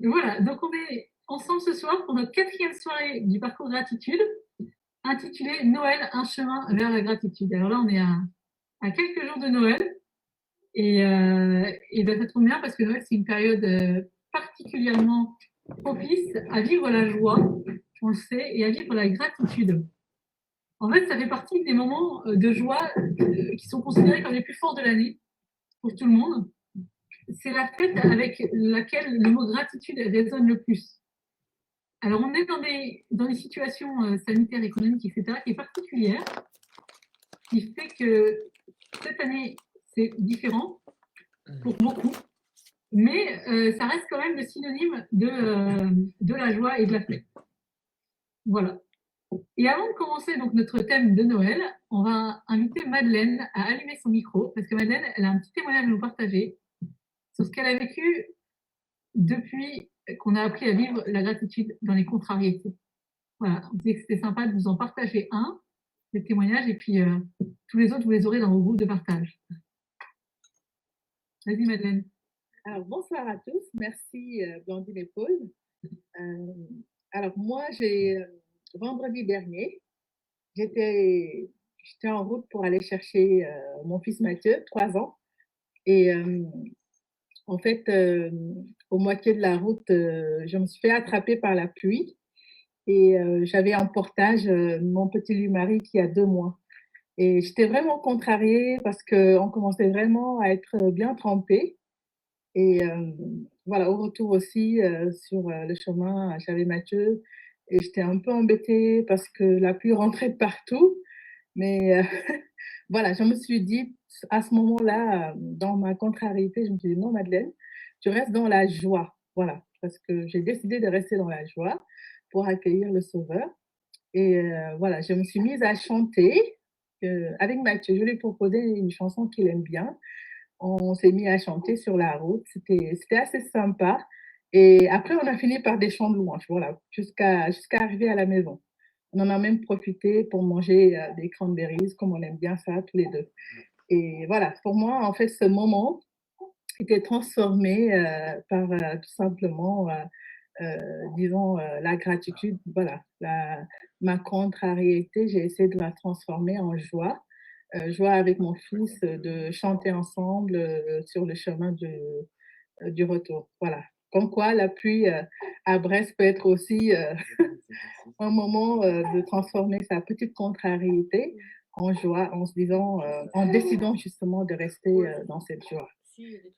Voilà, donc on est ensemble ce soir pour notre quatrième soirée du parcours gratitude, intitulée Noël, un chemin vers la gratitude. Alors là, on est à quelques jours de Noël et ben, ça tombe bien parce que Noël, c'est une période particulièrement propice à vivre la joie, on le sait, et à vivre la gratitude. En fait, ça fait partie des moments de joie qui sont considérés comme les plus forts de l'année pour tout le monde. C'est la fête avec laquelle le mot gratitude résonne le plus. Alors, on est dans des situations sanitaires, économiques, etc., qui est particulière, qui fait que cette année, c'est différent pour beaucoup, mais ça reste quand même le synonyme de la joie et de la fête. Voilà. Et avant de commencer donc notre thème de Noël, on va inviter Madeleine à allumer son micro, parce que Madeleine, elle a un petit témoignage à nous partager sur ce qu'elle a vécu depuis qu'on a appris à vivre la gratitude dans les contrariétés. Voilà, on disait que c'était sympa de vous en partager un, des témoignages, et puis tous les autres, vous les aurez dans vos groupes de partage. Vas-y, Madeleine. Alors, bonsoir à tous. Merci, Blandine et Paul. Alors, moi, vendredi dernier, j'étais en route pour aller chercher mon fils Mathieu, 3 ans. Et en fait, au moitié de la route, je me suis fait attraper par la pluie. Et j'avais en portage mon petit Louis-Marie qui a 2 mois. Et j'étais vraiment contrariée parce qu'on commençait vraiment à être bien trempés. Et voilà, au retour aussi, sur le chemin, j'avais Mathieu et j'étais un peu embêtée parce que la pluie rentrait de partout. Mais voilà, je me suis dit, à ce moment-là, dans ma contrariété, je me suis dit, non, Madeleine, tu restes dans la joie. Voilà, parce que j'ai décidé de rester dans la joie pour accueillir le Sauveur. Et voilà, je me suis mise à chanter avec Mathieu. Je lui ai proposé une chanson qu'il aime bien. On s'est mis à chanter sur la route. C'était assez sympa. Et après, on a fini par des chants de louanges, voilà, jusqu'à arriver à la maison. On en a même profité pour manger des cranberries, comme on aime bien ça tous les deux. Et voilà, pour moi, en fait, ce moment était transformé par tout simplement, disons, la gratitude. Voilà, ma contrariété, j'ai essayé de la transformer en joie. Joie avec mon fils, de chanter ensemble sur le chemin du retour. Voilà. Comme quoi, la pluie à Brest peut être aussi un moment de transformer sa petite contrariété en joie, en se disant, en décidant justement de rester dans cette joie.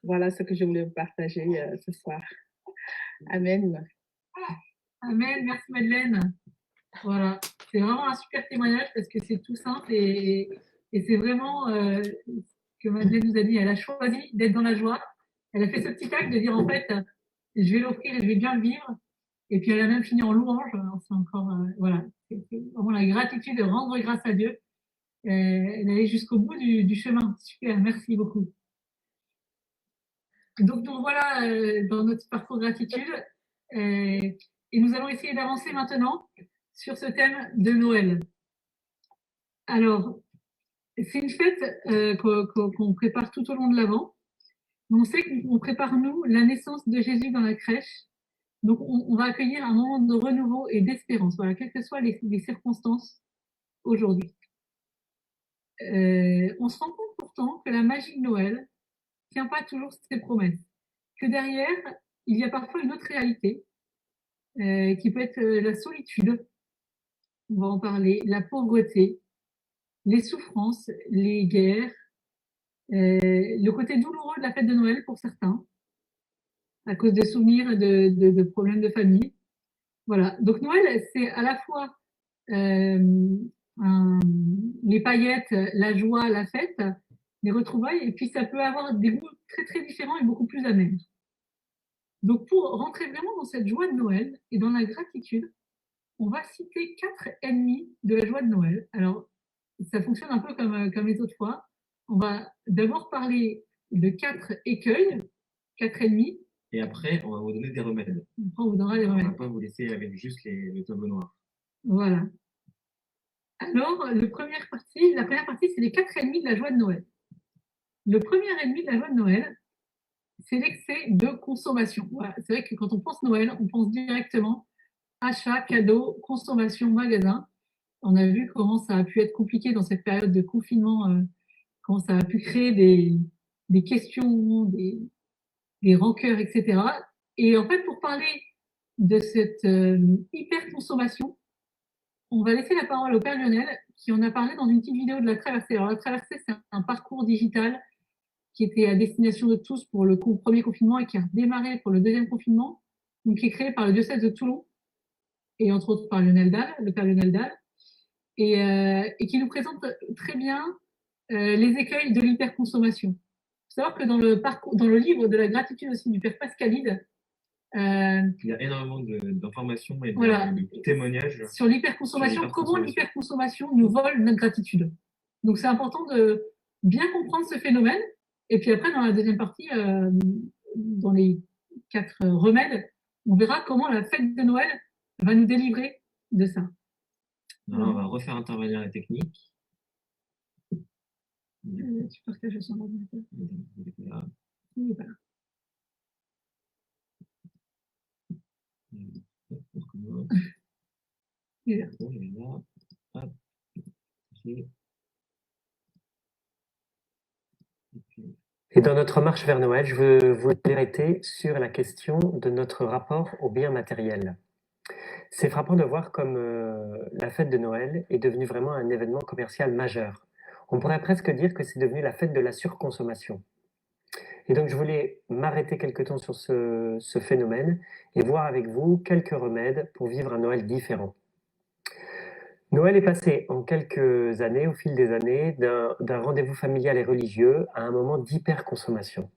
Voilà ce que je voulais vous partager ce soir. Amen. Amen, merci Madeleine. Voilà, c'est vraiment un super témoignage parce que c'est tout simple et c'est vraiment ce que Madeleine nous a dit. Elle a choisi d'être dans la joie. Elle a fait ce petit acte de dire en fait, je vais l'offrir et je vais bien le vivre. Et puis elle a même fini en louange. C'est encore, voilà, c'est vraiment la gratitude de rendre grâce à Dieu. Elle est allée jusqu'au bout du chemin. Super, merci beaucoup. Donc nous voilà dans notre parcours gratitude et nous allons essayer d'avancer maintenant sur ce thème de Noël. Alors, c'est une fête qu'on prépare tout au long de l'Avent. On sait qu'on prépare, nous, la naissance de Jésus dans la crèche. Donc, on va accueillir un moment de renouveau et d'espérance, voilà, quelles que soient les circonstances aujourd'hui. On se rend compte pourtant que la magie de Noël ne tient pas toujours ses promesses. Que derrière, il y a parfois une autre réalité qui peut être la solitude, on va en parler, la pauvreté, les souffrances, les guerres, le côté douloureux de la fête de Noël pour certains, à cause de souvenirs et de problèmes de famille. Voilà. Donc Noël, c'est à la fois euh, un, les paillettes, la joie, la fête, les retrouvailles, et puis ça peut avoir des goûts très très différents et beaucoup plus amers. Donc pour rentrer vraiment dans cette joie de Noël et dans la gratitude, on va citer 4 ennemis de la joie de Noël. Alors, ça fonctionne un peu comme les autres fois. On va d'abord parler de 4 écueils, 4 ennemis. Et après, on va vous donner des remèdes. Après, on vous donnera des remèdes. On ne va pas vous laisser avec juste le tableau noir. Voilà. Alors, la première partie, c'est les 4 ennemis de la joie de Noël. Le premier ennemi de la joie de Noël, c'est l'excès de consommation. Voilà. C'est vrai que quand on pense Noël, on pense directement achat, cadeau, consommation, magasin. On a vu comment ça a pu être compliqué dans cette période de confinement, comment ça a pu créer des questions, des rancœurs, etc. Et en fait, pour parler de cette hyper-consommation, on va laisser la parole au Père Lionel, qui en a parlé dans une petite vidéo de la traversée. Alors, la traversée, c'est un parcours digital qui était à destination de tous pour le premier confinement et qui a démarré pour le deuxième confinement, donc qui est créé par le diocèse de Toulon et entre autres par Lionel Dalle, le Père Lionel Dalle, et qui nous présente très bien les écueils de l'hyperconsommation. Il faut savoir que dans le livre de la gratitude aussi du Père Pascalide, il y a énormément d'informations et voilà, de témoignages sur l'hyperconsommation, comment l'hyperconsommation nous vole notre gratitude. Donc c'est important de bien comprendre ce phénomène. Et puis après, dans la deuxième partie, dans les 4 remèdes, on verra comment la fête de Noël va nous délivrer de ça. Alors, on va refaire intervenir la technique. Tu partages son ordinateur. Il est pas là. Il est là. Hop. Et dans notre marche vers Noël, je veux vous arrêter sur la question de notre rapport aux biens matériels. C'est frappant de voir comme la fête de Noël est devenue vraiment un événement commercial majeur. On pourrait presque dire que c'est devenu la fête de la surconsommation. Et donc je voulais m'arrêter quelque temps sur ce phénomène et voir avec vous quelques remèdes pour vivre un Noël différent. Noël est passé en quelques années, au fil des années, d'un rendez-vous familial et religieux à un moment d'hyperconsommation.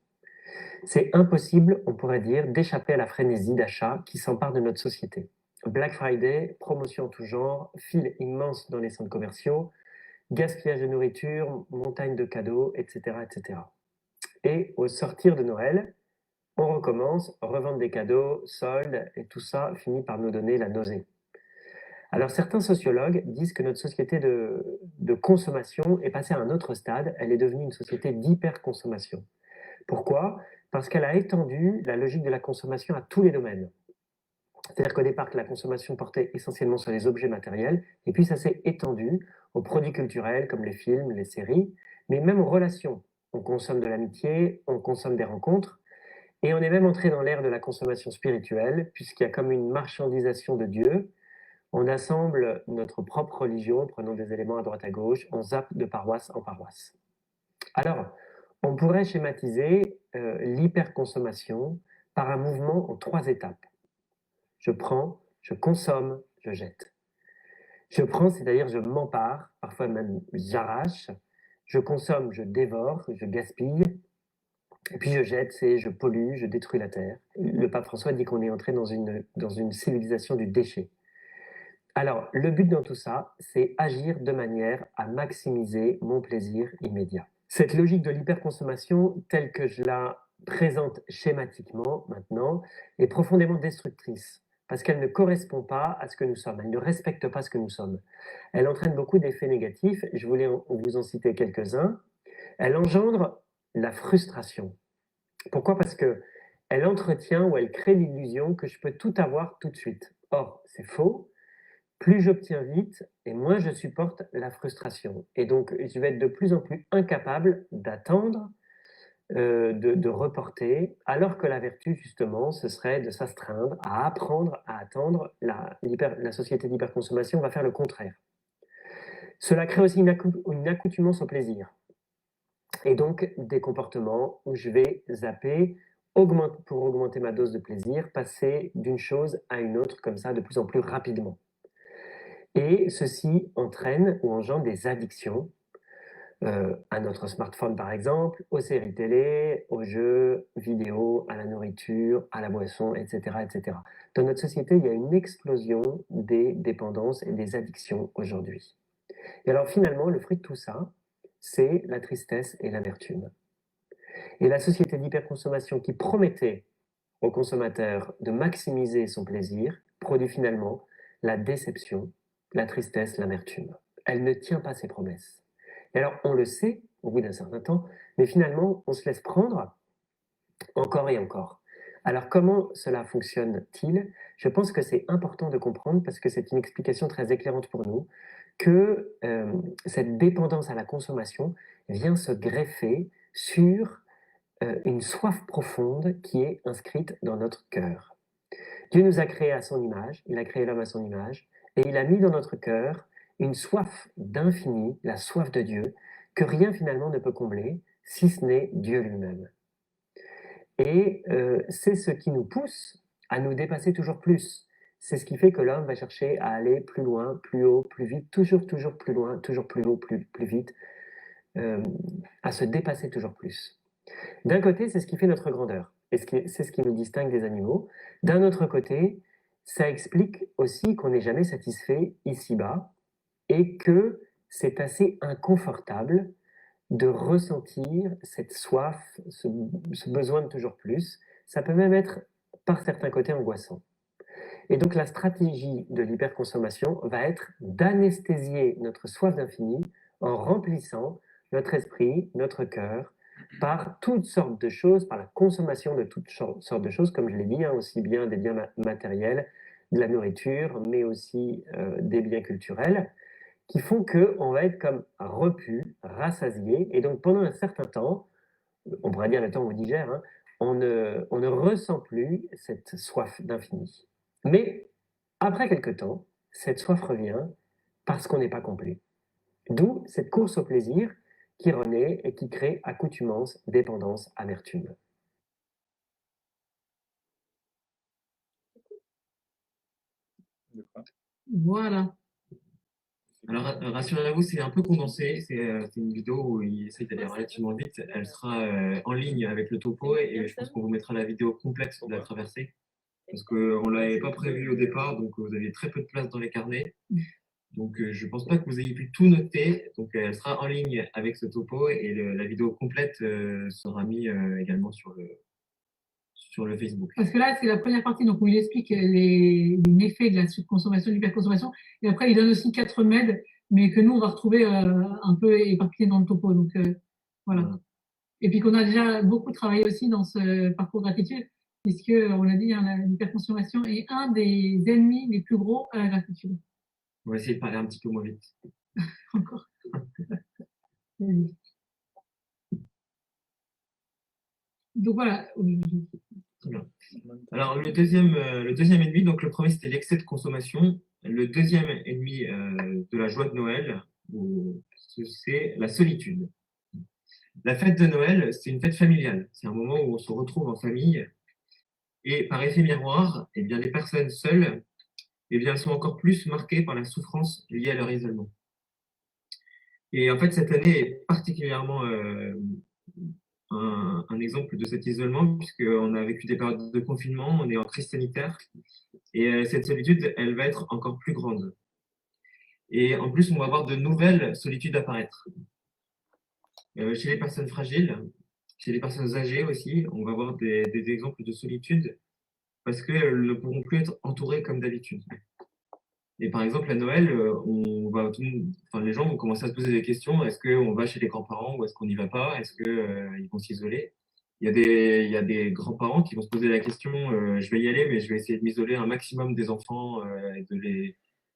C'est impossible, on pourrait dire, d'échapper à la frénésie d'achat qui s'empare de notre société. Black Friday, promotion en tout genre, files immenses dans les centres commerciaux, gaspillage de nourriture, montagne de cadeaux, etc., etc. Et au sortir de Noël, on recommence, revendre des cadeaux, soldes, et tout ça finit par nous donner la nausée. Alors certains sociologues disent que notre société de consommation est passée à un autre stade, elle est devenue une société d'hyperconsommation. Pourquoi ? Parce qu'elle a étendu la logique de la consommation à tous les domaines. C'est-à-dire qu'au départ, la consommation portait essentiellement sur les objets matériels, et puis ça s'est étendu aux produits culturels comme les films, les séries, mais même aux relations. On consomme de l'amitié, on consomme des rencontres, et on est même entré dans l'ère de la consommation spirituelle, puisqu'il y a comme une marchandisation de Dieu. On assemble notre propre religion, prenant des éléments à droite à gauche, on zappe de paroisse en paroisse. Alors, on pourrait schématiser l'hyperconsommation par un mouvement en 3 étapes. Je prends, je consomme, je jette. Je prends, c'est-à-dire je m'empare, parfois même j'arrache. Je consomme, je dévore, je gaspille. Et puis je jette, c'est je pollue, je détruis la terre. Le pape François dit qu'on est entré dans une civilisation du déchet. Alors, le but dans tout ça, c'est agir de manière à maximiser mon plaisir immédiat. Cette logique de l'hyperconsommation, telle que je la présente schématiquement maintenant, est profondément destructrice, parce qu'elle ne correspond pas à ce que nous sommes, elle ne respecte pas ce que nous sommes. Elle entraîne beaucoup d'effets négatifs, je voulais vous en citer quelques-uns. Elle engendre la frustration. Pourquoi ? Parce qu'elle entretient ou elle crée l'illusion que je peux tout avoir tout de suite. Or, c'est faux. Plus j'obtiens vite et moins je supporte la frustration. Et donc, je vais être de plus en plus incapable d'attendre, de reporter, alors que la vertu, justement, ce serait de s'astreindre, à apprendre à attendre. La société d'hyperconsommation va faire le contraire. Cela crée aussi une accoutumance au plaisir. Et donc, des comportements où je vais zapper, pour augmenter ma dose de plaisir, passer d'une chose à une autre, comme ça, de plus en plus rapidement. Et ceci entraîne ou engendre des addictions à notre smartphone par exemple, aux séries télé, aux jeux vidéo, à la nourriture, à la boisson, etc., etc. Dans notre société, il y a une explosion des dépendances et des addictions aujourd'hui. Et alors finalement, le fruit de tout ça, c'est la tristesse et l'amertume. Et la société d'hyperconsommation qui promettait aux consommateurs de maximiser son plaisir produit finalement la déception, la tristesse, l'amertume. Elle ne tient pas ses promesses. Et alors, on le sait, au bout d'un certain temps, mais finalement, on se laisse prendre encore et encore. Alors comment cela fonctionne-t-il? Je pense que c'est important de comprendre, parce que c'est une explication très éclairante pour nous, que cette dépendance à la consommation vient se greffer sur une soif profonde qui est inscrite dans notre cœur. Dieu nous a créés à son image, il a créé l'homme à son image, et il a mis dans notre cœur une soif d'infini, la soif de Dieu, que rien finalement ne peut combler, si ce n'est Dieu lui-même. Et c'est ce qui nous pousse à nous dépasser toujours plus. C'est ce qui fait que l'homme va chercher à aller plus loin, plus haut, plus vite, toujours plus loin, toujours plus haut, plus vite, à se dépasser toujours plus. D'un côté, c'est ce qui fait notre grandeur, et c'est ce qui nous distingue des animaux. D'un autre côté, ça explique aussi qu'on n'est jamais satisfait ici-bas, et que c'est assez inconfortable de ressentir cette soif, ce besoin de toujours plus. Ça peut même être, par certains côtés, angoissant. Et donc la stratégie de l'hyperconsommation va être d'anesthésier notre soif d'infini en remplissant notre esprit, notre cœur, par toutes sortes de choses, par la consommation de toutes sortes de choses, comme je l'ai dit, hein, aussi bien des biens matériels, de la nourriture, mais aussi des biens culturels, qui font qu'on va être comme repu, rassasié, et donc pendant un certain temps, on pourrait dire le temps où on digère, hein, on ne ressent plus cette soif d'infini. Mais après quelque temps, cette soif revient parce qu'on n'est pas complet. D'où cette course au plaisir qui renaît et qui crée accoutumance, dépendance, amertume. Voilà. Alors, rassurez-vous, c'est un peu condensé. C'est une vidéo où il essaye d'aller relativement vite. Elle sera en ligne avec le topo et je pense qu'on vous mettra la vidéo complète de la traversée. Parce qu'on ne l'avait pas prévu au départ, donc vous aviez très peu de place dans les carnets. Donc, je ne pense pas que vous ayez pu tout noter. Donc, elle sera en ligne avec ce topo et la vidéo complète sera mise également sur le Facebook. Parce que là, c'est la première partie donc, où il explique les méfaits de la surconsommation, de l'hyperconsommation. Et après, il donne aussi 4 remèdes, mais que nous, on va retrouver un peu éparpillés dans le topo. Donc, voilà. Et puis qu'on a déjà beaucoup travaillé aussi dans ce parcours gratitude, puisque on l'a dit, hein, l'hyperconsommation est un des ennemis les plus gros à la gratitude. On va essayer de parler un petit peu moins vite. Encore. Donc voilà. Très bien. Alors le deuxième ennemi, donc le premier c'était l'excès de consommation. Le deuxième ennemi de la joie de Noël, c'est la solitude. La fête de Noël, c'est une fête familiale. C'est un moment où on se retrouve en famille. Et par effet miroir, eh bien, les personnes seules, eh bien, elles sont encore plus marquées par la souffrance liée à leur isolement. Et en fait, cette année est particulièrement un exemple de cet isolement, puisqu'on a vécu des périodes de confinement, on est en crise sanitaire, et cette solitude, elle va être encore plus grande. Et en plus, on va voir de nouvelles solitudes apparaître. Chez les personnes fragiles, chez les personnes âgées aussi, on va voir des exemples de solitude, parce qu'elles ne pourront plus être entourées comme d'habitude. Et par exemple, à Noël, les gens vont commencer à se poser des questions. Est-ce qu'on va chez les grands-parents ou est-ce qu'on n'y va pas? Est-ce qu'ils vont s'isoler? Il y a des grands-parents qui vont se poser la question, je vais y aller, mais je vais essayer de m'isoler un maximum des enfants,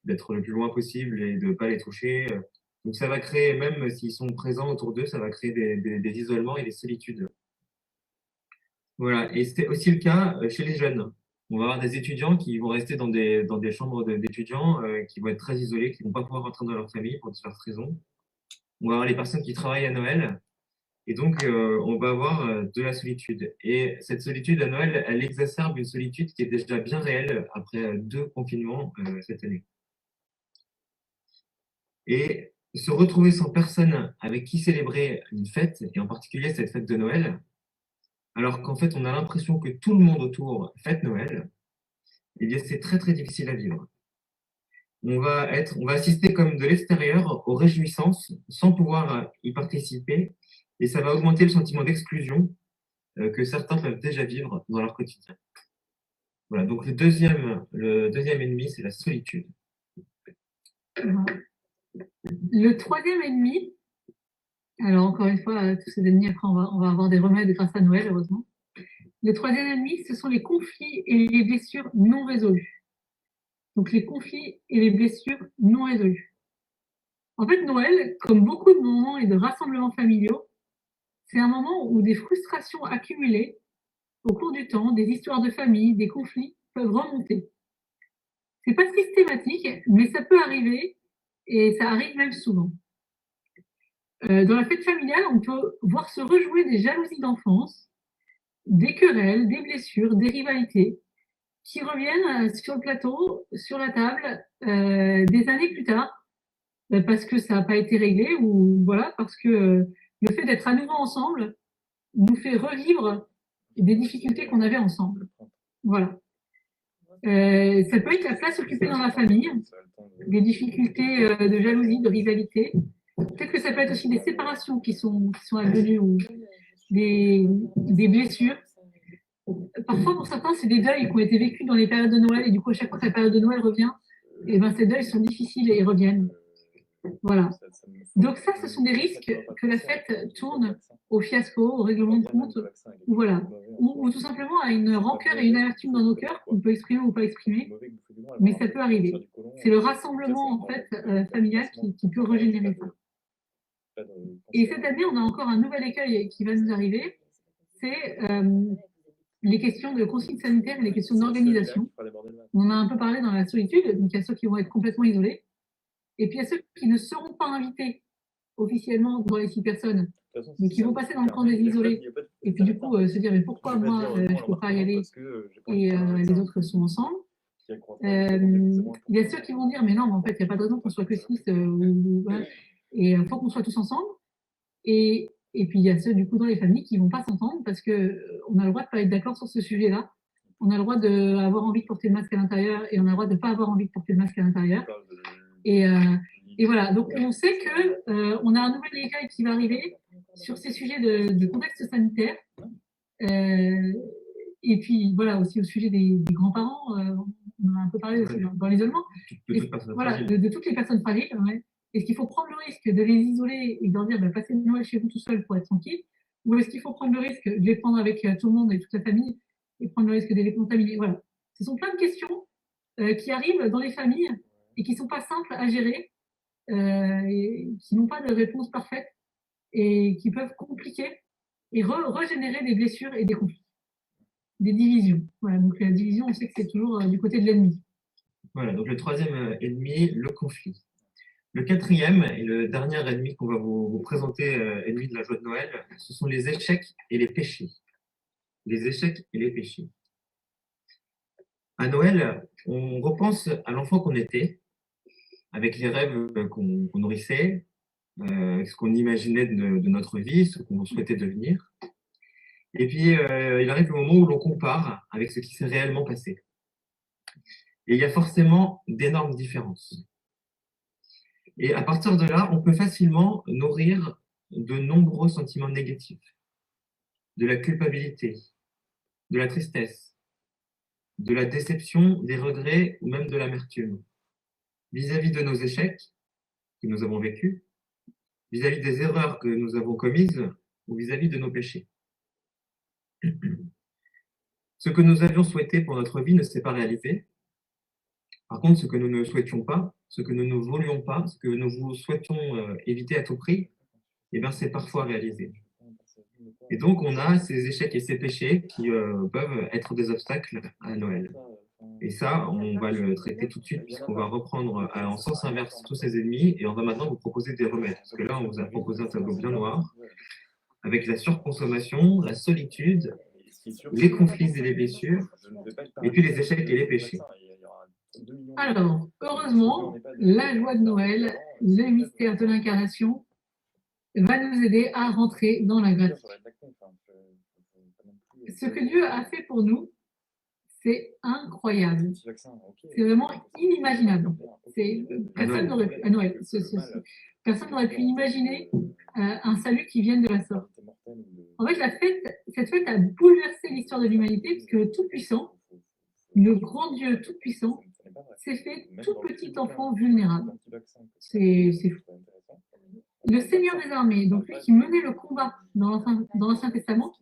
d'être le plus loin possible et de ne pas les toucher. Donc ça va créer, même s'ils sont présents autour d'eux, ça va créer des isolements et des solitudes. Voilà, et c'était aussi le cas chez les jeunes. On va avoir des étudiants qui vont rester dans des chambres d'étudiants, qui vont être très isolés, qui ne vont pas pouvoir rentrer dans leur famille pour diverses raisons. On va avoir les personnes qui travaillent à Noël, et donc on va avoir de la solitude. Et cette solitude à Noël, elle exacerbe une solitude qui est déjà bien réelle après 2 confinements cette année. Et se retrouver sans personne avec qui célébrer une fête, et en particulier cette fête de Noël, alors qu'en fait on a l'impression que tout le monde autour fête Noël, eh bien c'est très très difficile à vivre. On va assister comme de l'extérieur aux réjouissances sans pouvoir y participer, et ça va augmenter le sentiment d'exclusion que certains peuvent déjà vivre dans leur quotidien. Voilà, donc le deuxième ennemi, c'est la solitude. Le troisième ennemi, alors encore une fois, tous ces ennemis, après on va avoir des remèdes grâce à Noël, heureusement. Le troisième ennemi, ce sont les conflits et les blessures non résolues. Donc les conflits et les blessures non résolues. En fait, Noël, comme beaucoup de moments et de rassemblements familiaux, c'est un moment où des frustrations accumulées au cours du temps, des histoires de famille, des conflits peuvent remonter. C'est pas systématique, mais ça peut arriver et ça arrive même souvent. Dans la fête familiale, on peut voir se rejouer des jalousies d'enfance, des querelles, des blessures, des rivalités qui reviennent sur le plateau, sur la table, des années plus tard, parce que ça n'a pas été réglé ou voilà, parce que le fait d'être à nouveau ensemble nous fait revivre des difficultés qu'on avait ensemble. Voilà. Ça peut être la place occupée dans la famille, des difficultés de jalousie, de rivalité. Peut-être que ça peut être aussi des séparations qui sont advenues ou des blessures. Parfois, pour certains, c'est des deuils qui ont été vécus dans les périodes de Noël et du coup, à chaque fois que la période de Noël revient, et ben, ces deuils sont difficiles et reviennent. Voilà. Donc ça, ce sont des risques que la fête tourne au fiasco, au règlement de compte, ou voilà, ou tout simplement à une rancœur et une amertume dans nos cœurs qu'on peut exprimer ou pas exprimer, mais ça peut arriver. C'est le rassemblement en fait familial qui peut régénérer ça. Et cette année, on a encore un nouvel écueil qui va nous arriver, c'est les questions de consignes sanitaires et les questions d'organisation. On en a un peu parlé dans la solitude, donc il y a ceux qui vont être complètement isolés. Et puis il y a ceux qui ne seront pas invités officiellement dans les 6 personnes, mais qui vont passer dans le camp des isolés. Et puis du coup, se dire, mais pourquoi moi, je ne peux pas y aller et les autres sont ensemble. Il y a ceux qui vont dire, mais non, mais en fait, il n'y a pas de raison qu'on soit que 6, voilà. Et il faut qu'on soit tous ensemble. Et puis il y a ceux, du coup, dans les familles qui ne vont pas s'entendre parce qu'on a le droit de ne pas être d'accord sur ce sujet-là. On a le droit d'avoir envie de porter le masque à l'intérieur et on a le droit de ne pas avoir envie de porter le masque à l'intérieur. Et voilà, donc on sait que on a un nouvel écueil qui va arriver sur ces sujets de contexte sanitaire. Et puis voilà, aussi au sujet des grands-parents, on en a un peu parlé aussi dans l'isolement. Voilà, de toutes les personnes fragiles. Ouais. Est-ce qu'il faut prendre le risque de les isoler et de leur dire bah, passez Noël chez vous tout seul pour être tranquille, ou est-ce qu'il faut prendre le risque de les prendre avec tout le monde et toute la famille et prendre le risque de les contaminer? Voilà, ce sont plein de questions qui arrivent dans les familles et qui ne sont pas simples à gérer, et qui n'ont pas de réponse parfaite et qui peuvent compliquer et régénérer des blessures et des conflits, des divisions. Voilà, donc la division, on sait que c'est toujours du côté de l'ennemi. Voilà, donc le troisième ennemi, le conflit. Le quatrième et le dernier ennemi qu'on va vous présenter, ennemi de la joie de Noël, ce sont les échecs et les péchés. Les échecs et les péchés. À Noël, on repense à l'enfant qu'on était, avec les rêves qu'on nourrissait, ce qu'on imaginait de notre vie, ce qu'on souhaitait devenir. Et puis, il arrive le moment où l'on compare avec ce qui s'est réellement passé. Et il y a forcément d'énormes différences. Et à partir de là, on peut facilement nourrir de nombreux sentiments négatifs, de la culpabilité, de la tristesse, de la déception, des regrets ou même de l'amertume, vis-à-vis de nos échecs que nous avons vécus, vis-à-vis des erreurs que nous avons commises ou vis-à-vis de nos péchés. Ce que nous avions souhaité pour notre vie ne s'est pas réalisé. Par contre, ce que nous ne souhaitions pas, ce que nous ne voulions pas, ce que nous souhaitons éviter à tout prix, eh bien, c'est parfois réalisé. Et donc, on a ces échecs et ces péchés qui peuvent être des obstacles à Noël. Et ça, on va le traiter tout de suite puisqu'on va reprendre en sens inverse tous ces ennemis et on va maintenant vous proposer des remèdes. Parce que là, on vous a proposé un tableau bien noir avec la surconsommation, la solitude, les conflits et les blessures, et puis les échecs et les péchés. Alors, heureusement, la joie de Noël, le mystère de l'incarnation, va nous aider à rentrer dans la gratitude. Ce que Dieu a fait pour nous, c'est incroyable. C'est vraiment inimaginable. Personne n'aurait pu, à Noël, personne n'aurait pu imaginer un salut qui vienne de la sorte. En fait, cette fête a bouleversé l'histoire de l'humanité puisque le Tout-Puissant, le grand Dieu Tout-Puissant, s'est fait tout petit enfant vulnérable. C'est fou. Le Seigneur des armées, donc lui qui menait le combat dans l'Ancien Testament,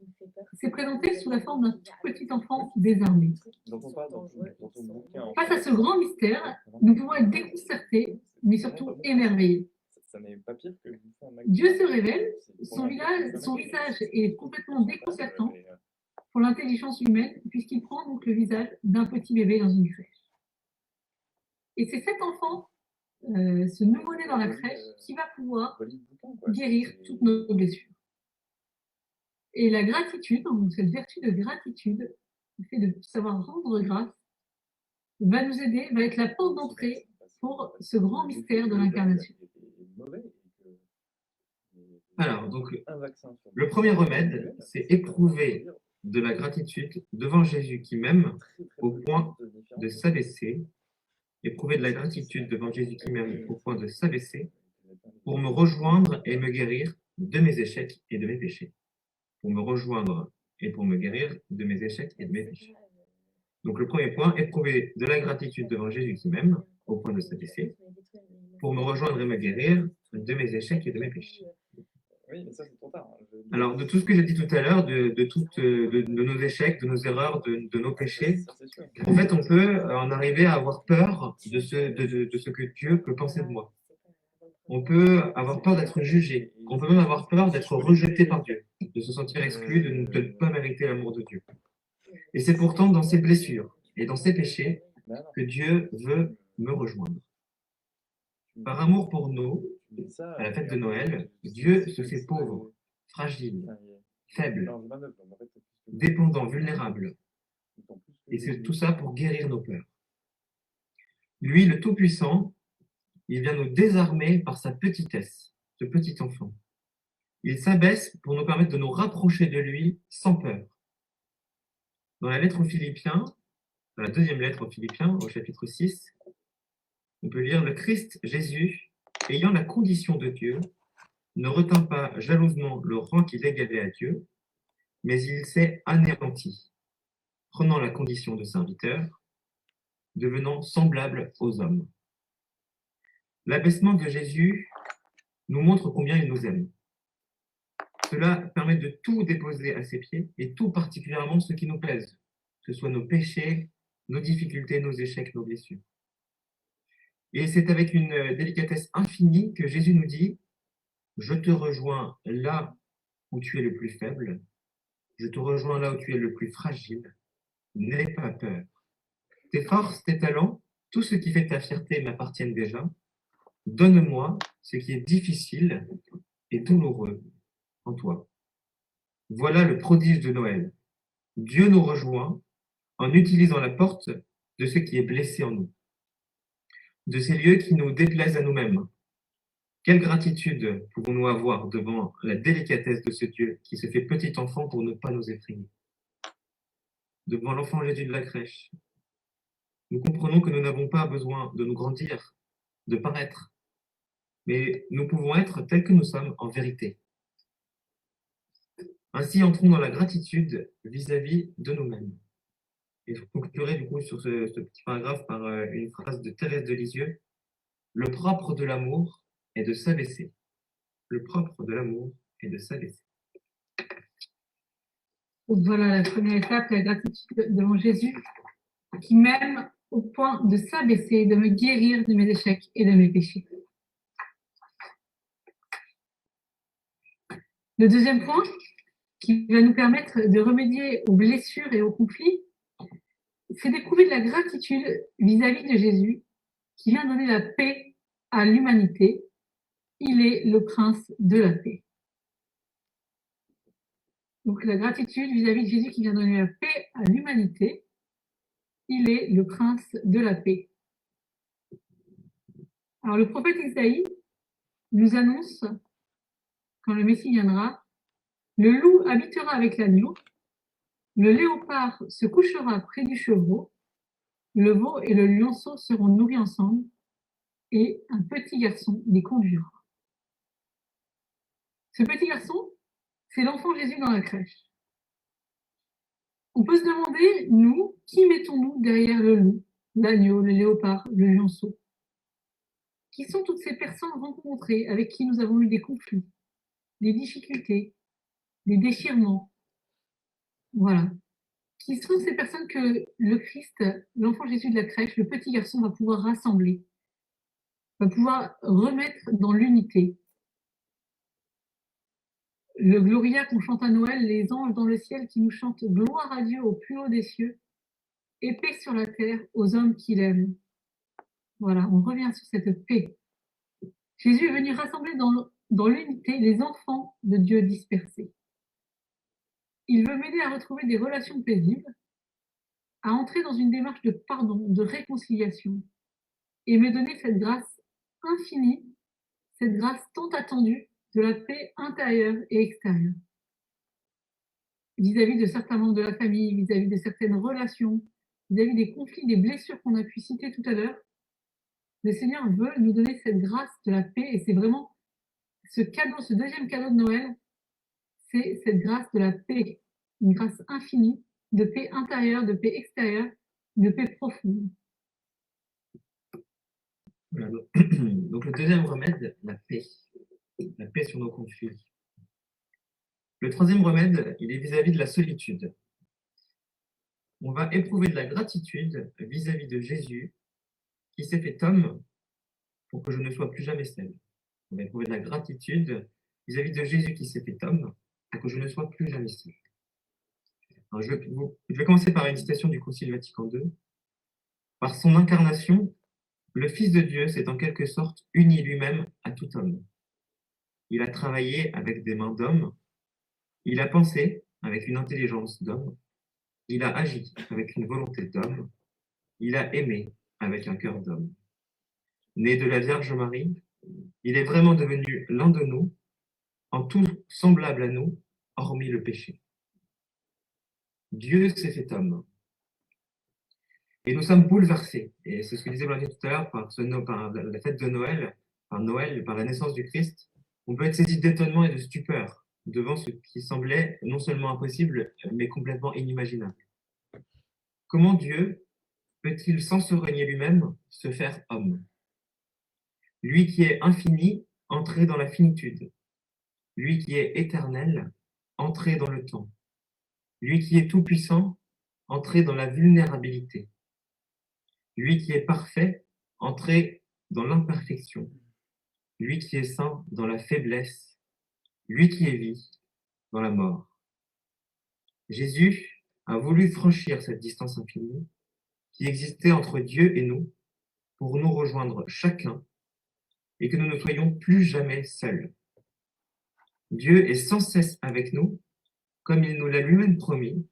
s'est présenté sous la forme d'un tout petit enfant désarmé. Face à ce grand mystère, nous pouvons être déconcertés, mais surtout émerveillés. Dieu se révèle, son visage est complètement déconcertant pour l'intelligence humaine, puisqu'il prend donc le visage d'un petit bébé dans une crèche. Et c'est cet enfant, ce nouveau-né dans la crèche, qui va pouvoir guérir toutes nos blessures. Et la gratitude, donc cette vertu de gratitude, le fait de savoir rendre grâce, va nous aider, va être la porte d'entrée pour ce grand mystère de l'incarnation. Alors, donc, le premier remède, c'est éprouver de la gratitude devant Jésus qui m'aime au point de s'abaisser. Éprouver de la gratitude devant Jésus qui m'aime au point de s'abaisser pour me rejoindre et me guérir de mes échecs et de mes péchés. Pour me rejoindre et pour me guérir de mes échecs et de mes péchés. Donc le premier point, éprouver de la gratitude devant Jésus qui m'aime au point de s'abaisser pour me rejoindre et me guérir de mes échecs et de mes péchés. Oui, mais ça c'est trop tard. Alors, de tout ce que j'ai dit tout à l'heure, de nos échecs, de nos erreurs, de nos péchés, en fait, on peut en arriver à avoir peur de ce que Dieu peut penser de moi. On peut avoir peur d'être jugé. On peut même avoir peur d'être rejeté par Dieu, de se sentir exclu, de ne pas mériter l'amour de Dieu. Et c'est pourtant dans ces blessures et dans ces péchés que Dieu veut me rejoindre. Par amour pour nous, à la fête de Noël, Dieu se fait pauvre, fragile, faible, dépendant, vulnérable. Et c'est tout ça pour guérir nos peurs. Lui, le Tout-Puissant, il vient nous désarmer par sa petitesse, ce petit enfant. Il s'abaisse pour nous permettre de nous rapprocher de lui sans peur. Dans la lettre aux Philippiens, dans la deuxième lettre aux Philippiens, au chapitre 6, on peut lire « Le Christ Jésus, ayant la condition de Dieu, ne retint pas jalousement le rang qu'il égalait à Dieu, mais il s'est anéanti, prenant la condition de serviteur, devenant semblable aux hommes. » L'abaissement de Jésus nous montre combien il nous aime. Cela permet de tout déposer à ses pieds, et tout particulièrement ce qui nous plaise, que ce soit nos péchés, nos difficultés, nos échecs, nos blessures. Et c'est avec une délicatesse infinie que Jésus nous dit « Je te rejoins là où tu es le plus faible, je te rejoins là où tu es le plus fragile, n'aie pas peur. Tes forces, tes talents, tout ce qui fait ta fierté m'appartiennent déjà. Donne-moi ce qui est difficile et douloureux en toi. » Voilà le prodige de Noël. Dieu nous rejoint en utilisant la porte de ce qui est blessé en nous, de ces lieux qui nous déplaisent à nous-mêmes. Quelle gratitude pouvons-nous avoir devant la délicatesse de ce Dieu qui se fait petit enfant pour ne pas nous effrayer. Devant l'enfant Jésus de la crèche, nous comprenons que nous n'avons pas besoin de nous grandir, de paraître, mais nous pouvons être tels que nous sommes en vérité. Ainsi, entrons dans la gratitude vis-à-vis de nous-mêmes. Et je conclurai du coup sur ce petit paragraphe par une phrase de Thérèse de Lisieux. Le propre de l'amour est de s'abaisser. Le propre de l'amour est de s'abaisser. Donc voilà la première étape, la gratitude devant Jésus qui m'aime au point de s'abaisser, de me guérir de mes échecs et de mes péchés. Le deuxième point qui va nous permettre de remédier aux blessures et aux conflits, c'est d'éprouver de la gratitude vis-à-vis de Jésus qui vient donner la paix à l'humanité. Il est le prince de la paix. Donc la gratitude vis-à-vis de Jésus qui vient donner la paix à l'humanité. Il est le prince de la paix. Alors le prophète Isaïe nous annonce, quand le Messie viendra, le loup habitera avec l'agneau, le léopard se couchera près du chevreau, le veau et le lionceau seront nourris ensemble, et un petit garçon les conduira. Ce petit garçon, c'est l'enfant Jésus dans la crèche. On peut se demander, nous, qui mettons-nous derrière le loup, l'agneau, le léopard, le lionceau? Qui sont toutes ces personnes rencontrées avec qui nous avons eu des conflits, des difficultés, des déchirements, Voilà. Qui sont ces personnes que le Christ, l'enfant Jésus de la crèche, le petit garçon va pouvoir rassembler, va pouvoir remettre dans l'unité. Le Gloria qu'on chante à Noël, les anges dans le ciel qui nous chantent gloire à Dieu au plus haut des cieux, et paix sur la terre aux hommes qu'il aime. Voilà, on revient sur cette paix. Jésus est venu rassembler dans l'unité les enfants de Dieu dispersés. Il veut m'aider à retrouver des relations paisibles, à entrer dans une démarche de pardon, de réconciliation, et me donner cette grâce infinie, cette grâce tant attendue de la paix intérieure et extérieure. Vis-à-vis de certains membres de la famille, vis-à-vis de certaines relations, vis-à-vis des conflits, des blessures qu'on a pu citer tout à l'heure, le Seigneur veut nous donner cette grâce de la paix, et c'est vraiment ce cadeau, ce deuxième cadeau de Noël, c'est cette grâce de la paix, une grâce infinie, de paix intérieure, de paix extérieure, de paix profonde. Voilà, donc le deuxième remède, la paix sur nos conflits. Le troisième remède, il est vis-à-vis de la solitude. On va éprouver de la gratitude vis-à-vis de Jésus qui s'est fait homme pour que je ne sois plus jamais seul. On va éprouver de la gratitude vis-à-vis de Jésus qui s'est fait homme pour que je ne sois plus jamais seul. Alors, je vais commencer par une citation du Concile Vatican II. Par son incarnation, le Fils de Dieu s'est en quelque sorte uni lui-même à tout homme. Il a travaillé avec des mains d'homme, il a pensé avec une intelligence d'homme, il a agi avec une volonté d'homme, il a aimé avec un cœur d'homme. Né de la Vierge Marie, il est vraiment devenu l'un de nous, en tout semblable à nous, hormis le péché. Dieu s'est fait homme. Et nous sommes bouleversés. Et c'est ce que disait Blanquet tout à l'heure, par la fête de Noël, par Noël, par la naissance du Christ. On peut être saisi d'étonnement et de stupeur devant ce qui semblait non seulement impossible, mais complètement inimaginable. Comment Dieu peut-il, sans se renier lui-même, se faire homme? Lui qui est infini, entrer dans la finitude. Lui qui est éternel, entrer dans le temps. Lui qui est tout-puissant, entrer dans la vulnérabilité. Lui qui est parfait, entrer dans l'imperfection. Lui qui est saint, dans la faiblesse. Lui qui est vie, dans la mort. Jésus a voulu franchir cette distance infinie qui existait entre Dieu et nous pour nous rejoindre chacun et que nous ne soyons plus jamais seuls. Dieu est sans cesse avec nous, comme il nous l'a lui-même promis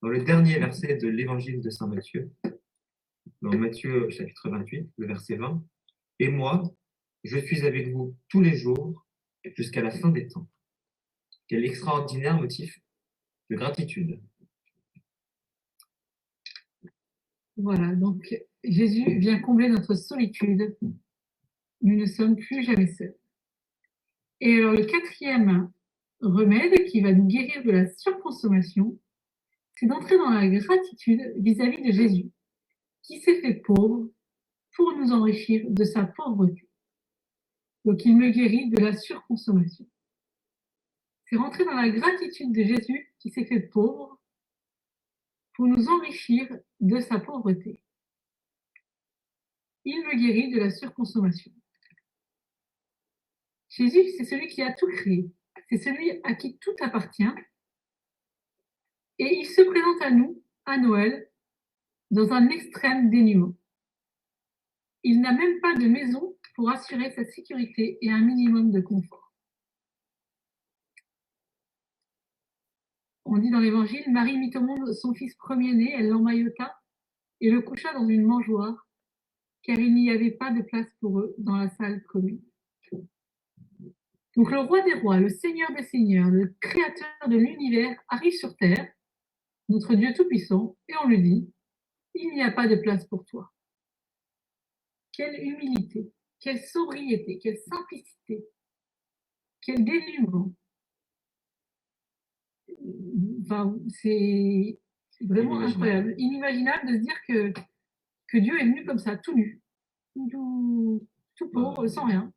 dans le dernier verset de l'évangile de Saint Matthieu, dans Matthieu chapitre 28, le verset 20. « Et moi, je suis avec vous tous les jours jusqu'à la fin des temps. » Quel extraordinaire motif de gratitude. Voilà, donc Jésus vient combler notre solitude. Nous ne sommes plus jamais seuls. Et alors le quatrième remède qui va nous guérir de la surconsommation, c'est d'entrer dans la gratitude vis-à-vis de Jésus, qui s'est fait pauvre pour nous enrichir de sa pauvreté. Donc il me guérit de la surconsommation. C'est rentrer dans la gratitude de Jésus qui s'est fait pauvre pour nous enrichir de sa pauvreté. Il me guérit de la surconsommation. Jésus, c'est celui qui a tout créé. C'est celui à qui tout appartient. Et il se présente à nous, à Noël, dans un extrême dénuement. Il n'a même pas de maison pour assurer sa sécurité et un minimum de confort. On dit dans l'Évangile, Marie mit au monde son fils premier-né, elle l'emmaillota et le coucha dans une mangeoire, car il n'y avait pas de place pour eux dans la salle commune. Donc le roi des rois, le seigneur des seigneurs, le créateur de l'univers arrive sur terre, notre Dieu tout-puissant, et on lui dit, il n'y a pas de place pour toi. Quelle humilité, quelle sobriété, quelle simplicité, quel dénuement. Enfin, c'est vraiment incroyable, inimaginable de se dire que Dieu est venu comme ça, tout nu, tout pauvre, sans rien,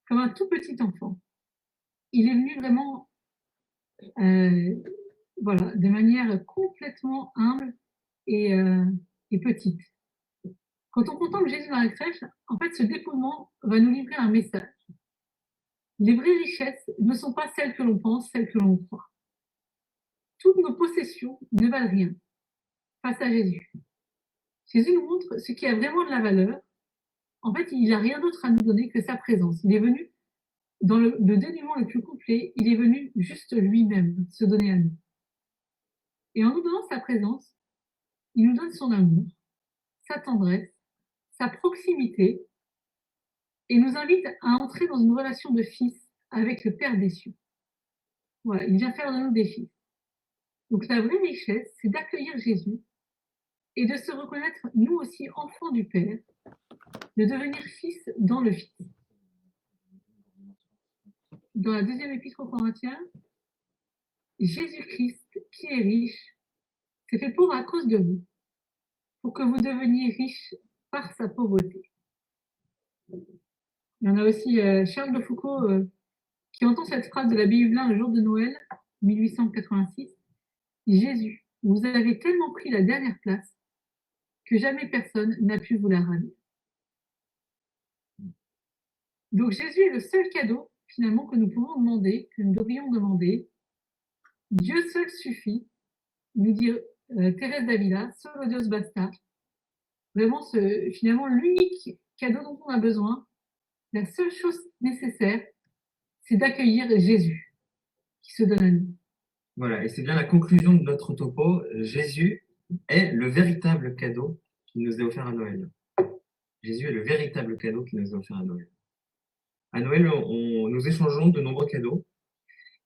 comme un tout petit enfant. Il est venu vraiment voilà, de manière complètement humble et, et petite. Quand on contemple Jésus dans la crèche, en fait, ce dépouillement va nous livrer un message. Les vraies richesses ne sont pas celles que l'on pense, celles que l'on croit. Toutes nos possessions ne valent rien face à Jésus. Jésus nous montre ce qui a vraiment de la valeur. En fait, il n'a rien d'autre à nous donner que sa présence. Il est venu dans le dénuement le plus complet, il est venu juste lui-même se donner à nous. Et en nous donnant sa présence, il nous donne son amour, sa tendresse, sa proximité, et nous invite à entrer dans une relation de fils avec le Père des cieux. Voilà, il vient faire de nous des fils. Donc la vraie richesse, c'est d'accueillir Jésus et de se reconnaître nous aussi enfants du Père, de devenir fils dans le Fils. Dans la deuxième épître aux Corinthiens, Jésus-Christ, qui est riche, s'est fait pauvre à cause de vous, pour que vous deveniez riches par sa pauvreté. Il y en a aussi Charles de Foucault qui entend cette phrase de l'abbé Huvelin le jour de Noël, 1886. Jésus, vous avez tellement pris la dernière place que jamais personne n'a pu vous la ramener. Donc Jésus est le seul cadeau finalement que nous pouvons demander, que nous devrions demander. Dieu seul suffit, nous dit Thérèse d'Avila, solo Dios basta. Vraiment, finalement, l'unique cadeau dont on a besoin, la seule chose nécessaire, c'est d'accueillir Jésus qui se donne à nous. Voilà, et c'est bien la conclusion de notre topo. Jésus est le véritable cadeau qui nous est offert à Noël. Jésus est le véritable cadeau qui nous est offert à Noël. À Noël, nous échangeons de nombreux cadeaux,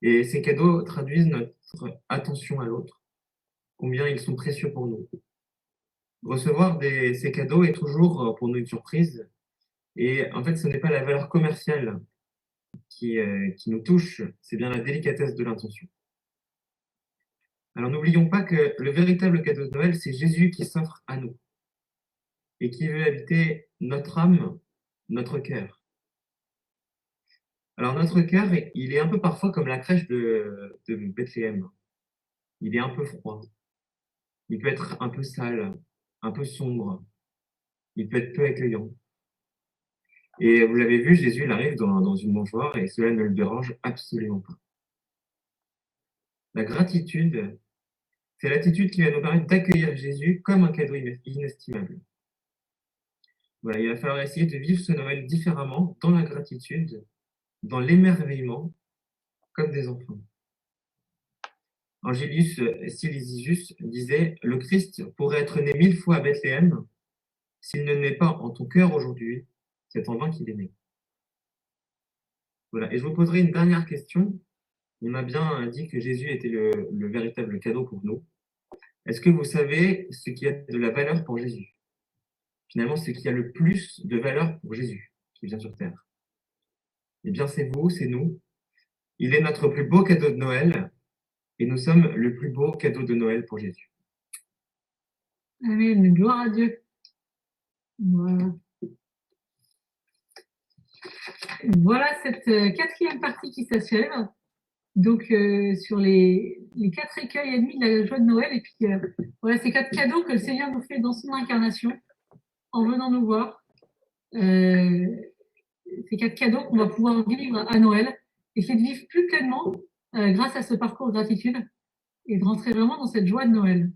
et ces cadeaux traduisent notre attention à l'autre, combien ils sont précieux pour nous. Recevoir ces cadeaux est toujours pour nous une surprise, et en fait, ce n'est pas la valeur commerciale qui nous touche, c'est bien la délicatesse de l'intention. Alors n'oublions pas que le véritable cadeau de Noël, c'est Jésus qui s'offre à nous et qui veut habiter notre âme, notre cœur. Alors notre cœur, il est un peu parfois comme la crèche de Bethléem. Il est un peu froid. Il peut être un peu sale, un peu sombre. Il peut être peu accueillant. Et vous l'avez vu, Jésus, il arrive dans une mangeoire et cela ne le dérange absolument pas. La gratitude, c'est l'attitude qui va nous permettre d'accueillir Jésus comme un cadeau inestimable. Voilà, il va falloir essayer de vivre ce Noël différemment, dans la gratitude, dans l'émerveillement, comme des enfants. Angélus Silesius disait « Le Christ pourrait être né 1000 fois à Bethléem. S'il ne naît pas en ton cœur aujourd'hui, c'est en vain qu'il est né. » Voilà, et je vous poserai une dernière question. On a bien dit que Jésus était le véritable cadeau pour nous. Est-ce que vous savez ce qui a de la valeur pour Jésus? Finalement, ce qui a le plus de valeur pour Jésus qui vient sur terre. Eh bien, c'est vous, c'est nous. Il est notre plus beau cadeau de Noël et nous sommes le plus beau cadeau de Noël pour Jésus. Amen, gloire à Dieu. Voilà. Voilà cette quatrième partie qui s'achève. Donc, sur les 4 écueils ennemis de la joie de Noël. Et puis, voilà ces 4 cadeaux que le Seigneur nous fait dans son incarnation en venant nous voir. Ces 4 cadeaux qu'on va pouvoir vivre à Noël. Essayer de vivre plus pleinement grâce à ce parcours de gratitude et de rentrer vraiment dans cette joie de Noël.